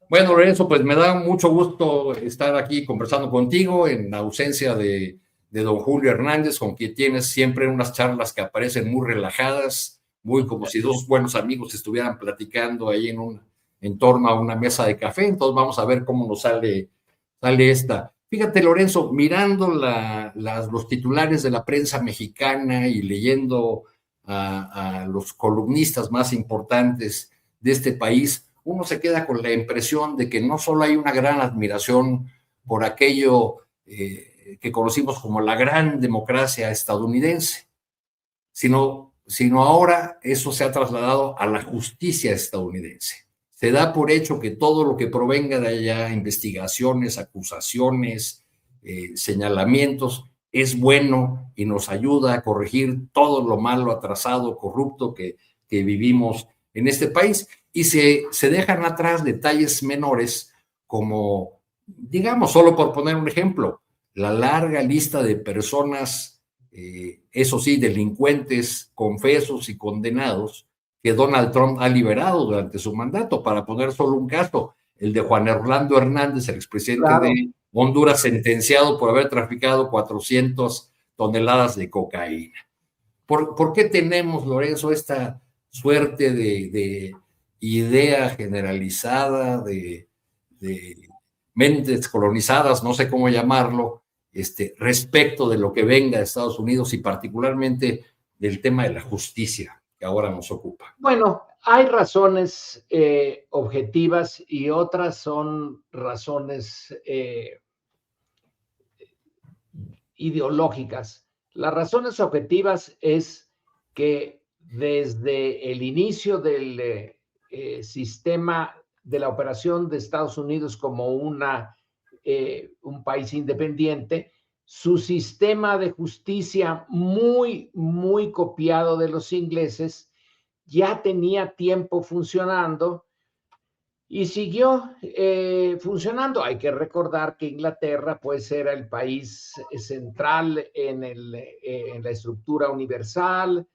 Bueno, Lorenzo, pues me da mucho gusto estar aquí conversando contigo en ausencia de don Julio Hernández, con quien tienes siempre unas charlas que aparecen muy relajadas, muy como si dos buenos amigos estuvieran platicando ahí en torno a una mesa de café. Entonces vamos a ver cómo nos sale esta. Fíjate, Lorenzo, mirando los titulares de la prensa mexicana y leyendo a los columnistas más importantes de este país, uno se queda con la impresión de que no solo hay una gran admiración por aquello que conocimos como la gran democracia estadounidense, sino ahora eso se ha trasladado a la justicia estadounidense. Se da por hecho que todo lo que provenga de allá, investigaciones, acusaciones, señalamientos, es bueno y nos ayuda a corregir todo lo malo, atrasado, corrupto que vivimos en este país. Y se dejan atrás detalles menores como, digamos, solo por poner un ejemplo, la larga lista de personas, eso sí, delincuentes, confesos y condenados que Donald Trump ha liberado durante su mandato. Para poner solo un caso, el de Juan Orlando Hernández, el expresidente de Honduras, sentenciado por haber traficado 400 toneladas de cocaína. ¿Por qué tenemos, Lorenzo, esta suerte de idea generalizada, de mentes colonizadas, no sé cómo llamarlo, respecto de lo que venga de Estados Unidos y particularmente del tema de la justicia que ahora nos ocupa? Bueno, hay razones objetivas y otras son razones ideológicas. Las razones objetivas es que desde el inicio del sistema de la operación de Estados Unidos como un país independiente, su sistema de justicia muy, muy copiado de los ingleses ya tenía tiempo funcionando y siguió funcionando. Hay que recordar que Inglaterra pues era el país central en la estructura universal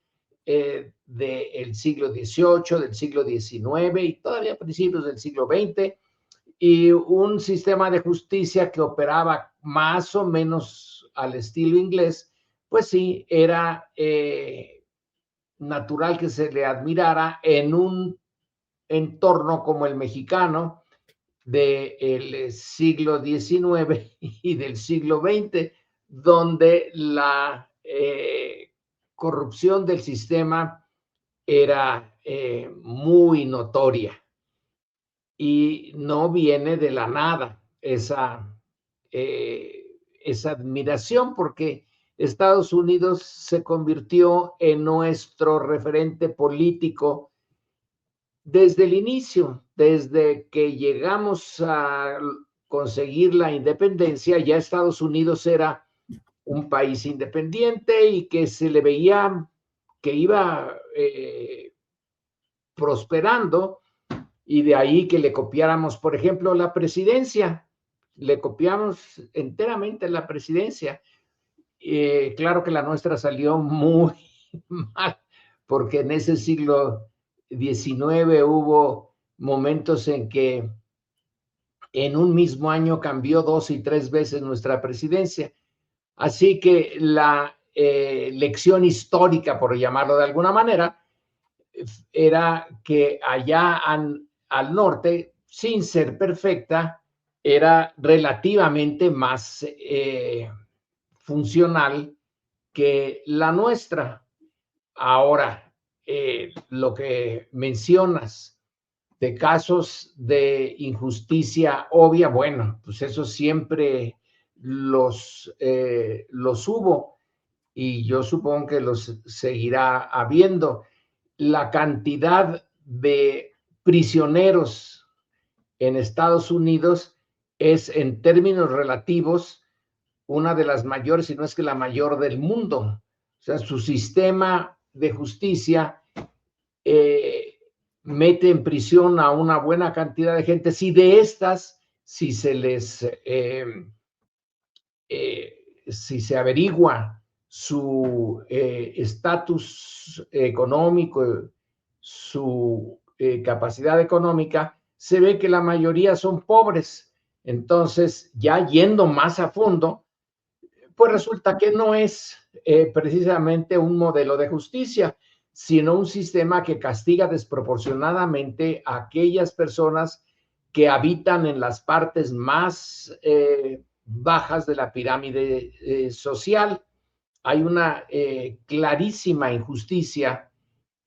del siglo XVIII, del siglo XIX y todavía a principios del siglo XX, y un sistema de justicia que operaba más o menos al estilo inglés, pues sí, era natural que se le admirara en un entorno como el mexicano del siglo XIX y del siglo XX, donde la corrupción del sistema era muy notoria y no viene de la nada esa admiración, porque Estados Unidos se convirtió en nuestro referente político desde el inicio, desde que llegamos a conseguir la independencia. Ya Estados Unidos era un país independiente y que se le veía que iba prosperando, y de ahí que le copiáramos, por ejemplo, la presidencia. Le copiamos enteramente la presidencia. Claro que la nuestra salió muy mal, porque en ese siglo XIX hubo momentos en que en un mismo año cambió 2 y 3 veces nuestra presidencia. Así que la lección histórica, por llamarlo de alguna manera, era que allá al norte, sin ser perfecta, era relativamente más funcional que la nuestra. Ahora, lo que mencionas de casos de injusticia obvia, bueno, pues eso siempre los hubo y yo supongo que los seguirá habiendo. La cantidad de prisioneros en Estados Unidos es, en términos relativos, una de las mayores, si no es que la mayor del mundo. O sea, su sistema de justicia mete en prisión a una buena cantidad de gente. Si de estas, si se averigua su estatus económico, su capacidad económica, se ve que la mayoría son pobres. Entonces, ya yendo más a fondo, pues resulta que no es precisamente un modelo de justicia, sino un sistema que castiga desproporcionadamente a aquellas personas que habitan en las partes más bajas de la pirámide social. Hay una clarísima injusticia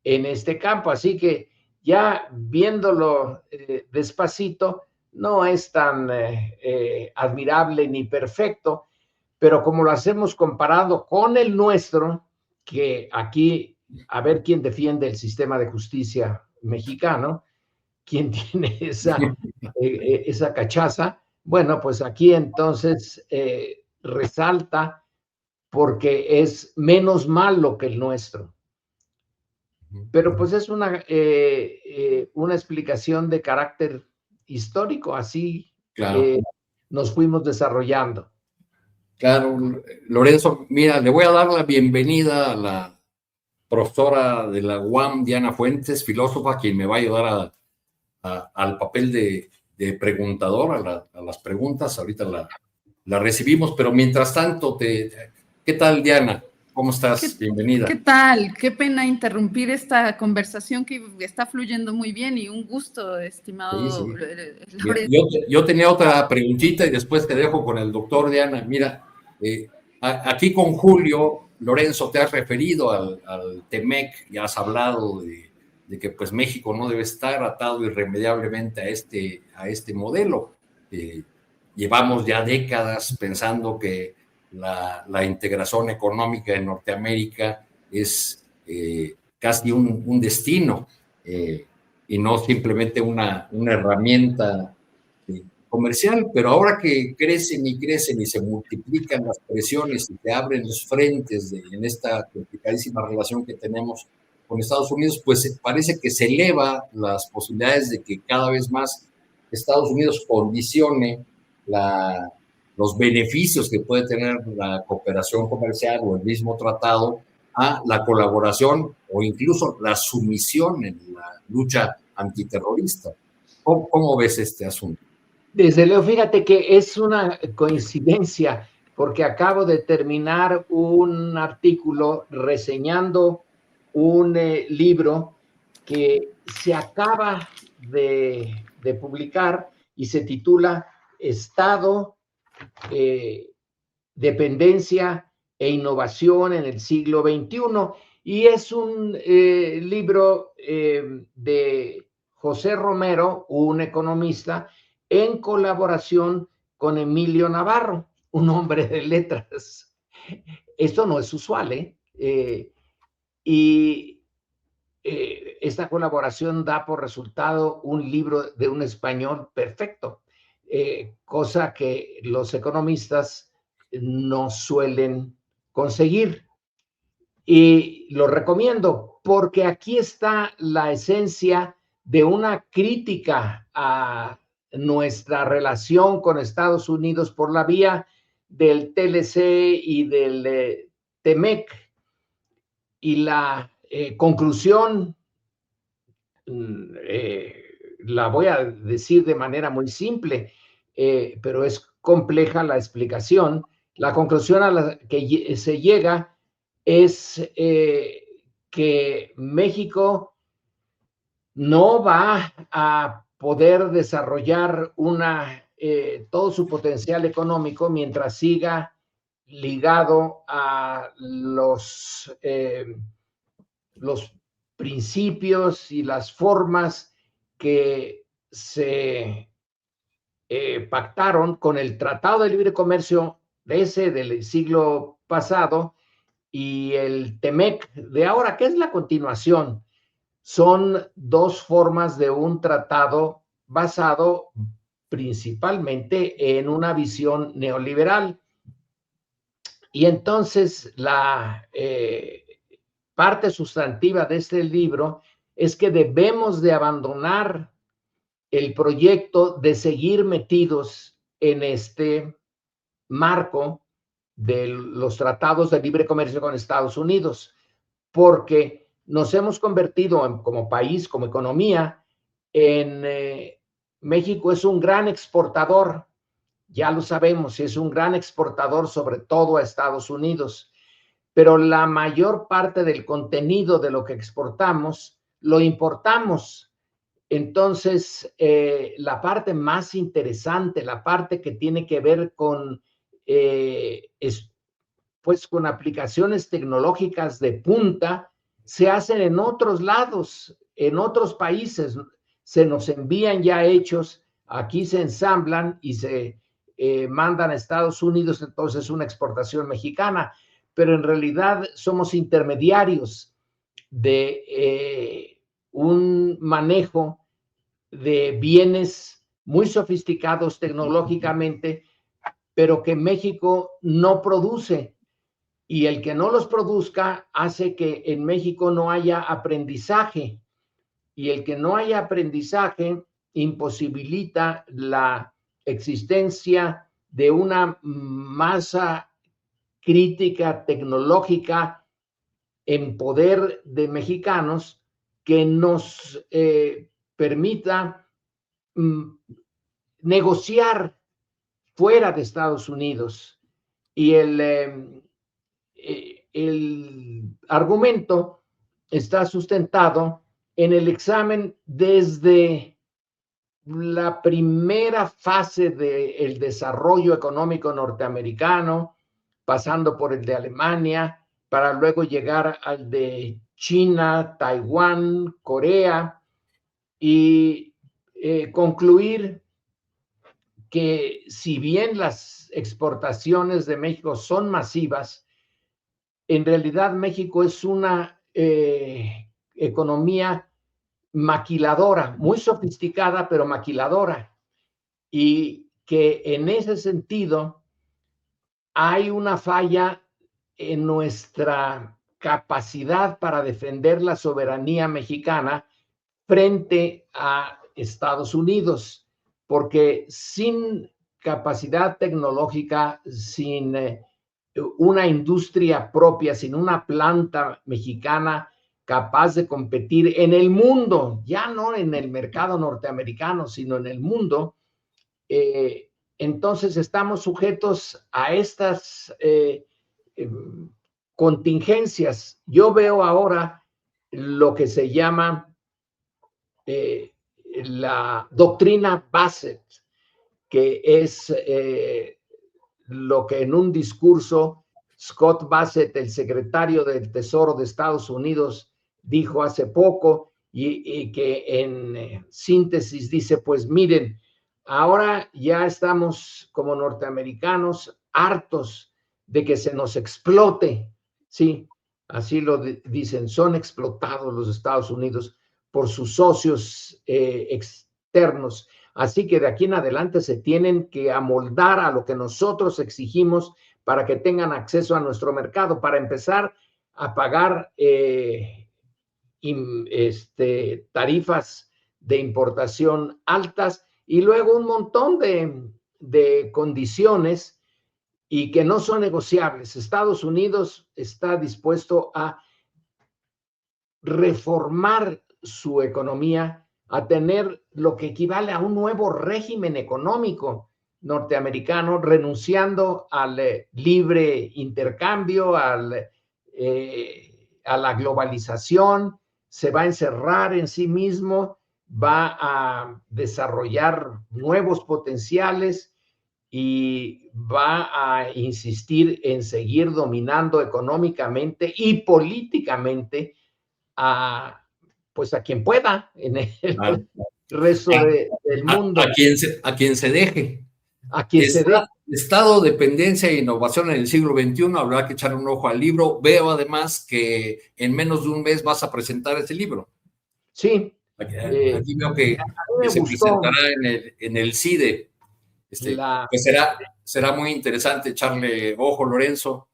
en este campo, así que ya viéndolo despacito, no es tan admirable ni perfecto, pero como lo hacemos comparado con el nuestro, que aquí, a ver quién defiende el sistema de justicia mexicano, quién tiene esa cachaza, bueno, pues aquí entonces resalta porque es menos malo que el nuestro. Pero pues es una explicación de carácter histórico, así Claro. nos fuimos desarrollando. Claro, Lorenzo, mira, le voy a dar la bienvenida a la profesora de la UAM, Diana Fuentes, filósofa, quien me va a ayudar al papel de preguntador, a las preguntas. Ahorita la recibimos, pero mientras tanto, ¿qué tal, Diana? ¿Cómo estás? Bienvenida. ¿Qué tal? Qué pena interrumpir esta conversación que está fluyendo muy bien y un gusto, estimado Sí. Lorenzo. Yo tenía otra preguntita y después te dejo con el doctor, Diana. Mira, aquí con Julio, Lorenzo, te has referido al TEMEC y has hablado de que pues México no debe estar atado irremediablemente a este modelo. Llevamos ya décadas pensando que la integración económica en Norteamérica es casi un destino y no simplemente una herramienta comercial, pero ahora que crecen y se multiplican las presiones y se abren los frentes en esta complicadísima relación que tenemos con Estados Unidos, pues parece que se eleva las posibilidades de que cada vez más Estados Unidos condicione los beneficios que puede tener la cooperación comercial o el mismo tratado a la colaboración o incluso la sumisión en la lucha antiterrorista. ¿Cómo ves este asunto? Desde luego, fíjate que es una coincidencia, porque acabo de terminar un artículo reseñando un libro que se acaba de publicar y se titula Estado, Dependencia e Innovación en el siglo XXI. Y es un libro de José Romero, un economista, en colaboración con Emilio Navarro, un hombre de letras. Esto no es usual, y esta colaboración da por resultado un libro de un español perfecto, cosa que los economistas no suelen conseguir. Y lo recomiendo porque aquí está la esencia de una crítica a nuestra relación con Estados Unidos por la vía del TLC y del TEMEC. Y la conclusión la voy a decir de manera muy simple, pero es compleja la explicación. La conclusión a la que se llega es que México no va a poder desarrollar todo su potencial económico mientras siga ligado a los principios y las formas que se pactaron con el Tratado de Libre Comercio del siglo pasado y el TEMEC de ahora, que es la continuación. Son dos formas de un tratado basado principalmente en una visión neoliberal. Y entonces la parte sustantiva de este libro es que debemos de abandonar el proyecto de seguir metidos en este marco de los tratados de libre comercio con Estados Unidos, porque nos hemos convertido como país, como economía, en México es un gran exportador, ya lo sabemos, es un gran exportador sobre todo a Estados Unidos, pero la mayor parte del contenido de lo que exportamos lo importamos. Entonces, la parte más interesante, la parte que tiene que ver con, pues, con aplicaciones tecnológicas de punta, se hacen en otros lados, en otros países. Se nos envían ya hechos, aquí se ensamblan y se mandan a Estados Unidos, entonces es una exportación mexicana, pero en realidad somos intermediarios de un manejo de bienes muy sofisticados tecnológicamente, pero que México no produce. Y el que no los produzca hace que en México no haya aprendizaje. Y el que no haya aprendizaje imposibilita la existencia de una masa crítica tecnológica en poder de mexicanos que nos permita negociar fuera de Estados Unidos. Y el argumento está sustentado en el examen desde la primera fase del desarrollo económico norteamericano, pasando por el de Alemania, para luego llegar al de China, Taiwán, Corea, y concluir que si bien las exportaciones de México son masivas, en realidad México es una economía maquiladora, muy sofisticada, pero maquiladora, y que en ese sentido hay una falla en nuestra capacidad para defender la soberanía mexicana frente a Estados Unidos, porque sin capacidad tecnológica, sin una industria propia, sin una planta mexicana capaz de competir en el mundo, ya no en el mercado norteamericano, sino en el mundo, entonces estamos sujetos a estas contingencias. Yo veo ahora lo que se llama la doctrina Bassett, que es lo que en un discurso Scott Bassett, el secretario del Tesoro de Estados Unidos, dijo hace poco, y que en síntesis dice, pues miren, ahora ya estamos como norteamericanos hartos de que se nos explote, sí, así lo dicen, son explotados los Estados Unidos por sus socios externos. Así que de aquí en adelante se tienen que amoldar a lo que nosotros exigimos para que tengan acceso a nuestro mercado, para empezar a pagar tarifas de importación altas y luego un montón de condiciones y que no son negociables. Estados Unidos está dispuesto a reformar su economía, a tener lo que equivale a un nuevo régimen económico norteamericano, renunciando al libre intercambio, a la globalización, se va a encerrar en sí mismo, va a desarrollar nuevos potenciales y va a insistir en seguir dominando económicamente y políticamente pues a quien pueda en el resto del mundo. A quien se deje. A quien se deje. Estado, dependencia e innovación en el siglo XXI, habrá que echar un ojo al libro. Veo además que en menos de un mes vas a presentar ese libro. Sí. Aquí veo que se presentará en el CIDE. Pues será muy interesante echarle ojo, Lorenzo.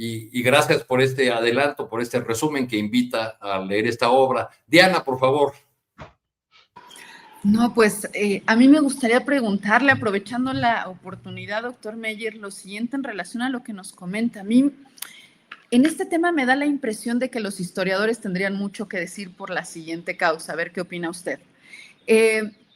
Y gracias por este adelanto, por este resumen que invita a leer esta obra. Diana, por favor. No, pues a mí me gustaría preguntarle, aprovechando la oportunidad, doctor Meyer, lo siguiente en relación a lo que nos comenta. A mí, en este tema me da la impresión de que los historiadores tendrían mucho que decir por la siguiente causa. A ver qué opina usted.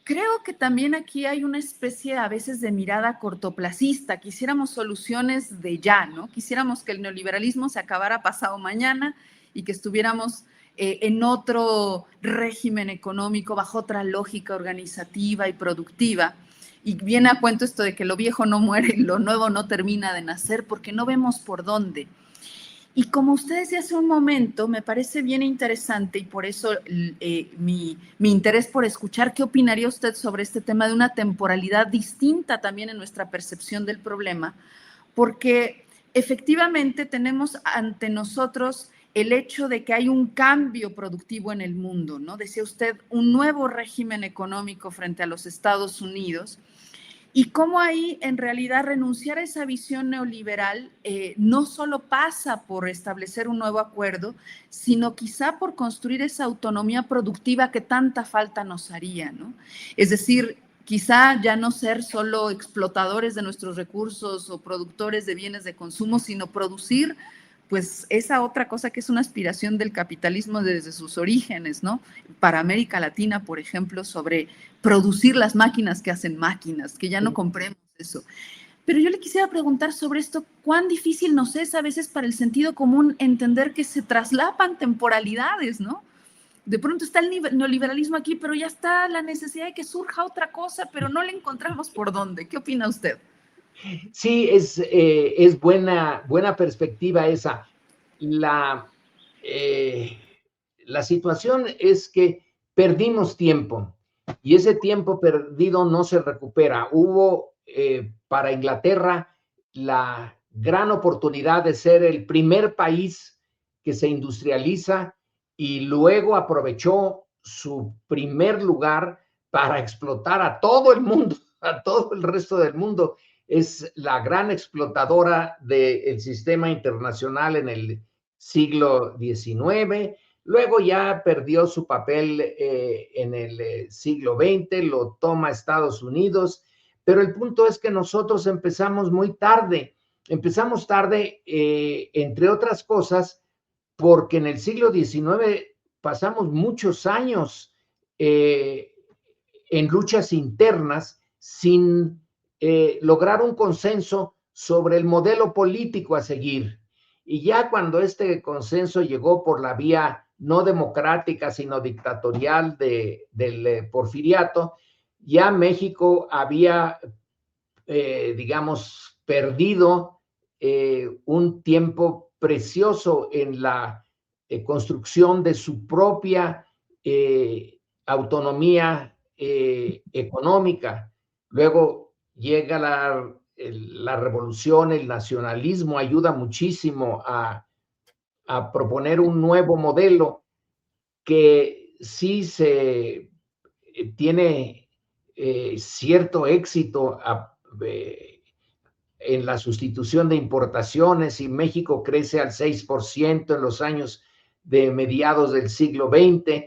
Creo que también aquí hay una especie a veces de mirada cortoplacista. Quisiéramos soluciones de ya, ¿no? Quisiéramos que el neoliberalismo se acabara pasado mañana y que estuviéramos en otro régimen económico, bajo otra lógica organizativa y productiva. Y viene a cuento esto de que lo viejo no muere y lo nuevo no termina de nacer porque no vemos por dónde. Y como usted decía hace un momento, me parece bien interesante y por eso mi interés por escuchar qué opinaría usted sobre este tema de una temporalidad distinta también en nuestra percepción del problema, porque efectivamente tenemos ante nosotros el hecho de que hay un cambio productivo en el mundo, ¿no? Decía usted, un nuevo régimen económico frente a los Estados Unidos. Y cómo ahí en realidad renunciar a esa visión neoliberal no solo pasa por establecer un nuevo acuerdo, sino quizá por construir esa autonomía productiva que tanta falta nos haría, ¿no? Es decir, quizá ya no ser solo explotadores de nuestros recursos o productores de bienes de consumo, sino producir pues esa otra cosa que es una aspiración del capitalismo desde sus orígenes, ¿no? Para América Latina, por ejemplo, sobre producir las máquinas que hacen máquinas, que ya no compremos eso. Pero yo le quisiera preguntar sobre esto, ¿cuán difícil nos es a veces para el sentido común entender que se traslapan temporalidades, ¿no? De pronto está el neoliberalismo aquí, pero ya está la necesidad de que surja otra cosa, pero no le encontramos por dónde. ¿Qué opina usted? Sí, es buena perspectiva esa. La situación es que perdimos tiempo y ese tiempo perdido no se recupera. Hubo para Inglaterra la gran oportunidad de ser el primer país que se industrializa y luego aprovechó su primer lugar para explotar a todo el mundo, a todo el resto del mundo. Es la gran explotadora del sistema internacional en el siglo XIX, luego ya perdió su papel en el siglo XX, lo toma Estados Unidos, pero el punto es que nosotros empezamos tarde, entre otras cosas, porque en el siglo XIX pasamos muchos años en luchas internas sin lograr un consenso sobre el modelo político a seguir. Y ya cuando este consenso llegó por la vía no democrática, sino dictatorial del porfiriato, ya México había, digamos, perdido un tiempo precioso en la construcción de su propia autonomía económica. Luego llega la revolución, el nacionalismo ayuda muchísimo a proponer un nuevo modelo que sí se tiene cierto éxito en la sustitución de importaciones y México crece al 6% en los años de mediados del siglo XX,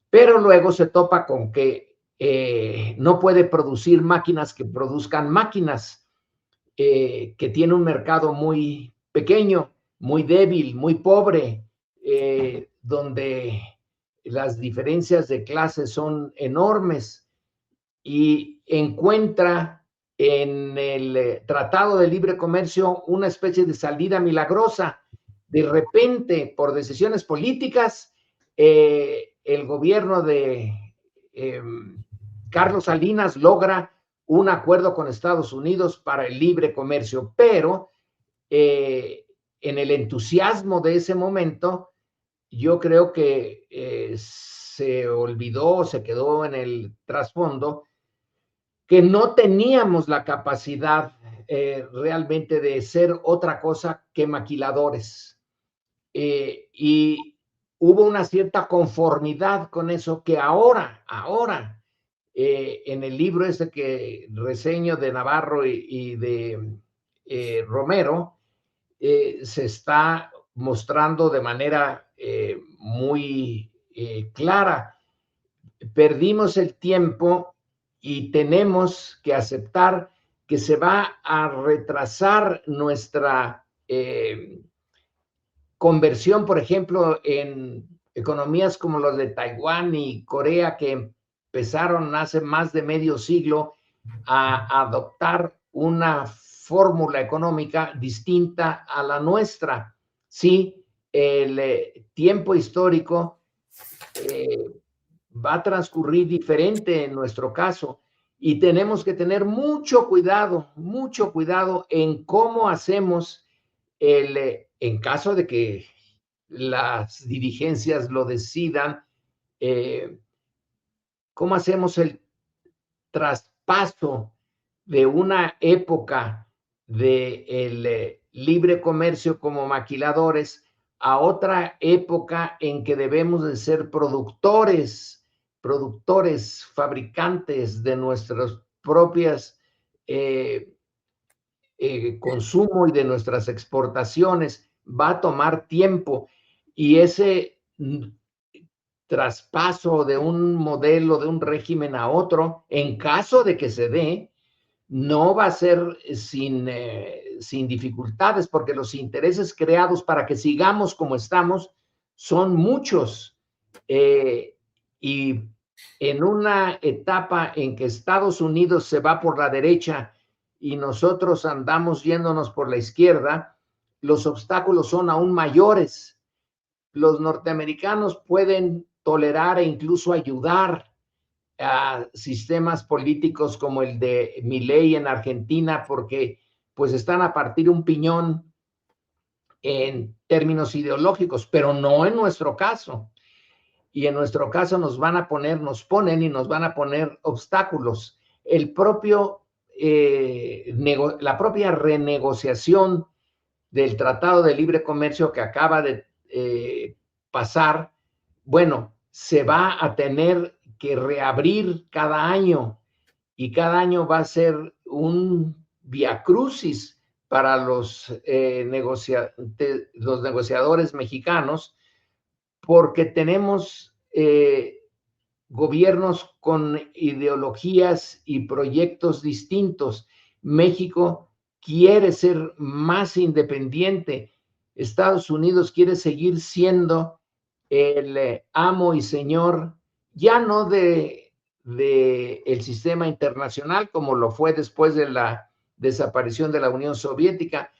pero luego se topa con que no puede producir máquinas que produzcan máquinas, que tiene un mercado muy pequeño, muy débil, muy pobre, donde las diferencias de clases son enormes y encuentra en el Tratado de Libre Comercio una especie de salida milagrosa. De repente, por decisiones políticas, el gobierno de Carlos Salinas logra un acuerdo con Estados Unidos para el libre comercio, pero en el entusiasmo de ese momento, yo creo que se olvidó, se quedó en el trasfondo, que no teníamos la capacidad realmente de ser otra cosa que maquiladores. Y hubo una cierta conformidad con eso que ahora, en el libro este que reseño de Navarro y de Romero, se está mostrando de manera muy clara. Perdimos el tiempo y tenemos que aceptar que se va a retrasar nuestra conversión, por ejemplo, en economías como las de Taiwán y Corea, que empezaron hace más de medio siglo a adoptar una fórmula económica distinta a la nuestra. Sí, el tiempo histórico va a transcurrir diferente en nuestro caso y tenemos que tener mucho cuidado en cómo hacemos en caso de que las dirigencias lo decidan, cómo hacemos el traspaso de una época de libre comercio como maquiladores a otra época en que debemos de ser productores, fabricantes de nuestras propias consumo y de nuestras exportaciones. Va a tomar tiempo y ese traspaso de un modelo, de un régimen a otro, en caso de que se dé, no va a ser sin dificultades, porque los intereses creados para que sigamos como estamos son muchos. Y en una etapa en que Estados Unidos se va por la derecha y nosotros andamos yéndonos por la izquierda, los obstáculos son aún mayores. Los norteamericanos pueden tolerar e incluso ayudar a sistemas políticos como el de Milei en Argentina, porque pues están a partir un piñón en términos ideológicos, pero no en nuestro caso. Y en nuestro caso nos ponen y nos van a poner obstáculos. La propia renegociación del Tratado de Libre Comercio que acaba de pasar, bueno, se va a tener que reabrir cada año y cada año va a ser un viacrucis para los negociadores mexicanos, porque tenemos gobiernos con ideologías y proyectos distintos. México quiere ser más independiente. Estados Unidos quiere seguir siendo el amo y señor, ya no de el sistema internacional como lo fue después de la desaparición de la Unión Soviética,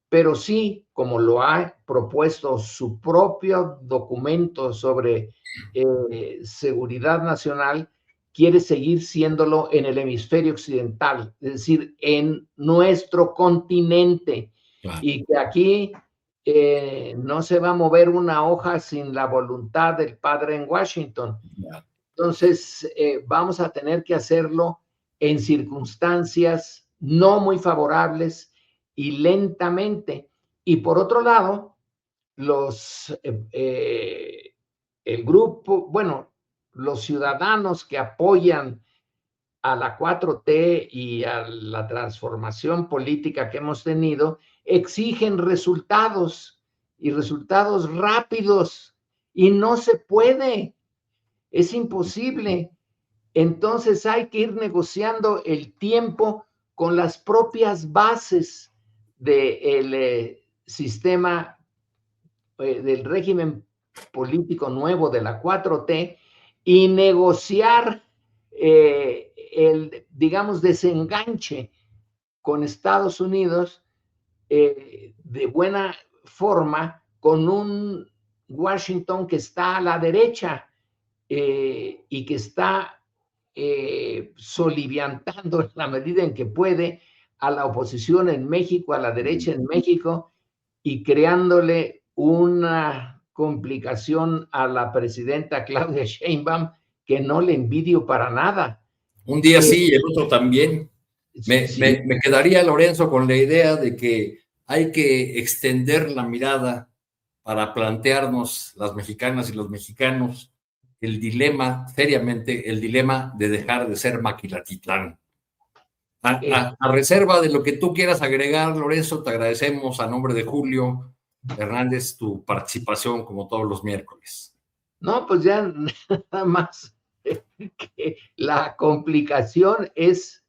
pero sí, como lo ha propuesto su propio documento sobre seguridad nacional, quiere seguir siéndolo en el hemisferio occidental, es decir, en nuestro continente. Claro. Y que aquí no se va a mover una hoja sin la voluntad del padre en Washington. Claro. Entonces, vamos a tener que hacerlo en circunstancias no muy favorables y lentamente. Y por otro lado, el grupo, bueno, los ciudadanos que apoyan a la 4T y a la transformación política que hemos tenido, exigen resultados y resultados rápidos, y no se puede, es imposible. Entonces hay que ir negociando el tiempo con las propias bases del sistema, del régimen político nuevo de la 4T, y negociar el, digamos, desenganche con Estados Unidos de buena forma, con un Washington que está a la derecha y que está soliviantando en la medida en que puede a la oposición en México, a la derecha en México, y creándole una complicación a la presidenta Claudia Sheinbaum que no le envidio para nada. Un día sí y el otro también. Me quedaría, Lorenzo, con la idea de que hay que extender la mirada para plantearnos, las mexicanas y los mexicanos, el dilema, seriamente, el dilema de dejar de ser Maquilatitlán. A reserva de lo que tú quieras agregar, Lorenzo, te agradecemos a nombre de Julio Hernández tu participación como todos los miércoles. No, pues ya nada más que la complicación es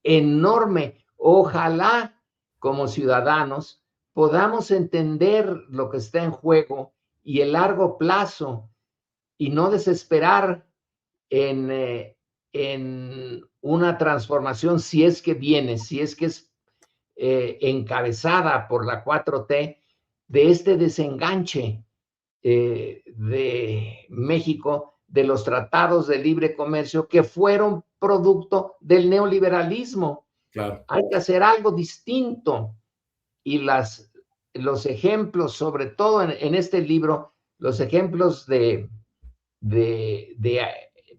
enorme. Ojalá como ciudadanos podamos entender lo que está en juego y el largo plazo y no desesperar en una transformación, si es que viene, si es que es encabezada por la 4T, de este desenganche de México de los tratados de libre comercio que fueron producto del neoliberalismo. Claro. Hay que hacer algo distinto. Y los ejemplos, sobre todo en este libro, los ejemplos de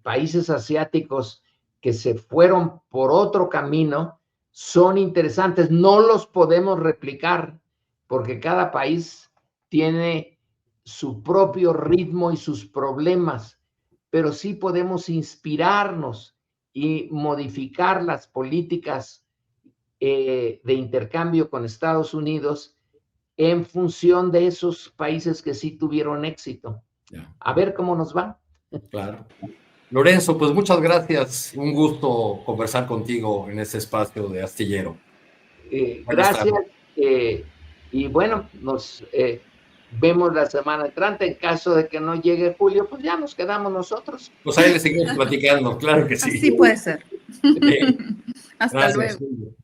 países asiáticos que se fueron por otro camino son interesantes. No los podemos replicar porque cada país tiene su propio ritmo y sus problemas, pero sí podemos inspirarnos y modificar las políticas de intercambio con Estados Unidos en función de esos países que sí tuvieron éxito. A ver cómo nos va. Claro. Lorenzo, pues muchas gracias. Un gusto conversar contigo en este espacio de Astillero. Gracias. Y bueno, nos vemos la semana entrante. En caso de que no llegue Julio, pues ya nos quedamos nosotros. Pues ahí le seguimos platicando, claro que sí. Así puede ser. Hasta Gracias, luego. Julio.